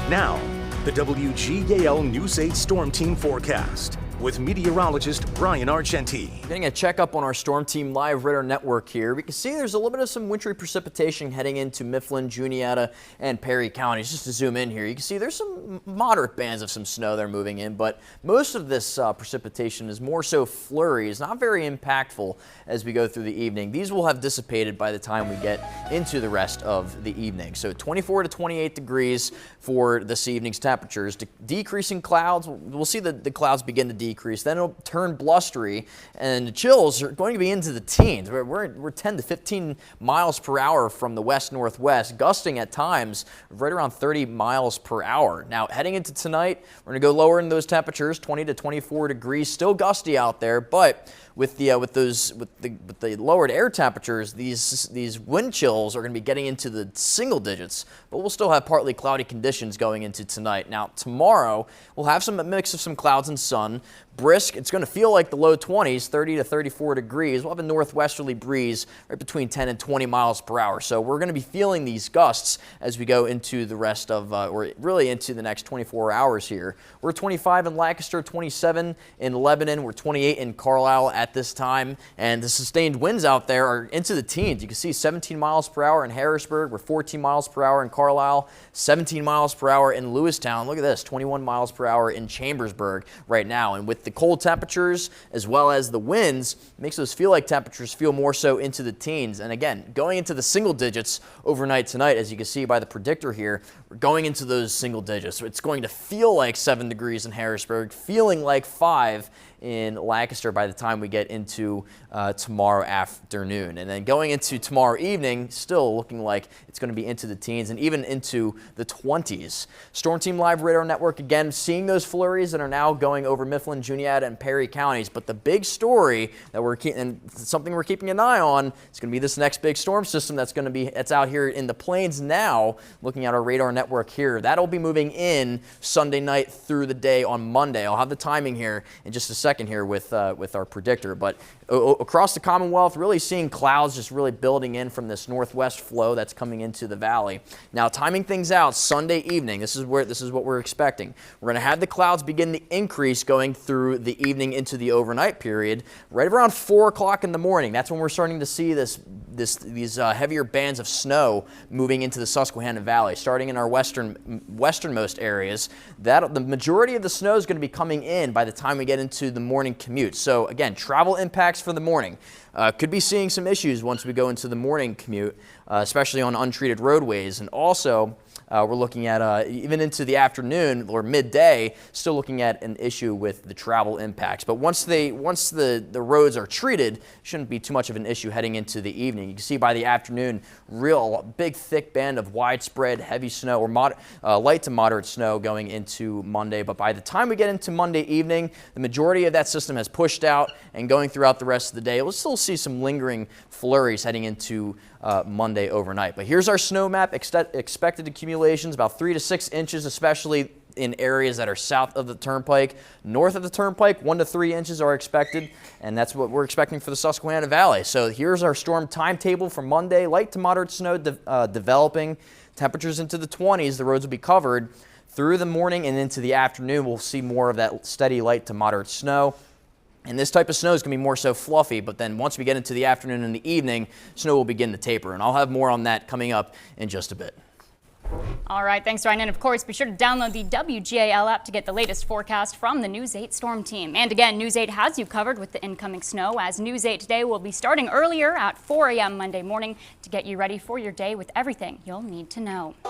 Now, the WGAL News 8 Storm Team forecast with meteorologist Brian Argenti. Getting a checkup on our Storm Team Live radar network here. We can see there's a little bit of some wintry precipitation heading into Mifflin, Juniata, and Perry counties. Just to zoom in here, you can see there's some moderate bands of some snow that are moving in, but most of this precipitation is more so flurries, not very impactful as we go through the evening. These will have dissipated by the time we get into the rest of the evening. So 24 to 28 degrees for this evening's temperatures. Decreasing clouds, we'll see the clouds begin to decrease, then it'll turn blustery, and the chills are going to be into the teens. We're 10 to 15 miles per hour from the west-northwest, gusting at times right around 30 miles per hour. Now, heading into tonight, we're going to go lower in those temperatures, 20 to 24 degrees, still gusty out there, but with the lowered air temperatures, these wind chills are going to be getting into the single digits, but we'll still have partly cloudy conditions going into tonight. Now, tomorrow, we'll have a mix of some clouds and sun. Brisk, it's going to feel like the low 20s, 30 to 34 degrees. We'll have a northwesterly breeze right between 10 and 20 miles per hour. So we're going to be feeling these gusts as we go into the rest of, or really into the next 24 hours here. We're 25 in Lancaster, 27 in Lebanon. We're 28 in Carlisle at this time. And the sustained winds out there are into the teens. You can see 17 miles per hour in Harrisburg. We're 14 miles per hour in Carlisle, 17 miles per hour in Lewistown. Look at this, 21 miles per hour in Chambersburg right now. And with the cold temperatures as well as the winds, makes those feel like temperatures feel more so into the teens. And again, going into the single digits overnight tonight, as you can see by the predictor here, we're going into those single digits. So it's going to feel like 7 degrees in Harrisburg, feeling like 5 in Lancaster by the time we get into tomorrow afternoon. And then going into tomorrow evening, still looking like it's going to be into the teens and even into the 20s. Storm Team Live Radar Network, again, seeing those flurries that are now going over Mifflin, Juniata, and Perry counties. But the big story that and something we're keeping an eye on is going to be this next big storm system that's out here in the plains now, looking at our radar network here. That'll be moving in Sunday night through the day on Monday. I'll have the timing here in just a second here with our predictor, but across the Commonwealth, really seeing clouds just really building in from this northwest flow that's coming into the valley. Now, timing things out Sunday evening, this is what we're expecting. We're going to have the clouds begin to increase going through the evening into the overnight period. Right around 4 o'clock in the morning, that's when we're starting to see these heavier bands of snow moving into the Susquehanna Valley, starting in our westernmost areas. The majority of the snow is going to be coming in by the time we get into the morning commute. So again, travel impacts for the morning. Could be seeing some issues once we go into the morning commute, especially on untreated roadways. And also, we're looking at even into the afternoon or midday, still looking at an issue with the travel impacts. But once the roads are treated, shouldn't be too much of an issue heading into the evening. You can see by the afternoon, real big thick band of widespread heavy snow or light to moderate snow going into Monday. But by the time we get into Monday evening, the majority of that system has pushed out and going throughout the rest of the day. We'll still see some lingering flurries heading into Monday overnight. But here's our snow map. Expected accumulations about 3 to 6 inches, especially in areas that are south of the turnpike. North of the turnpike, 1 to 3 inches are expected, and that's what we're expecting for the Susquehanna Valley. So here's our storm timetable for Monday. Light to moderate snow developing. Temperatures into the 20s. The roads will be covered through the morning and into the afternoon. We'll see more of that steady light to moderate snow. And this type of snow is going to be more so fluffy, but then once we get into the afternoon and the evening, snow will begin to taper. And I'll have more on that coming up in just a bit. All right, thanks, Ryan. And of course, be sure to download the WGAL app to get the latest forecast from the News 8 Storm Team. And again, News 8 has you covered with the incoming snow, as News 8 today will be starting earlier at 4 a.m. Monday morning to get you ready for your day with everything you'll need to know.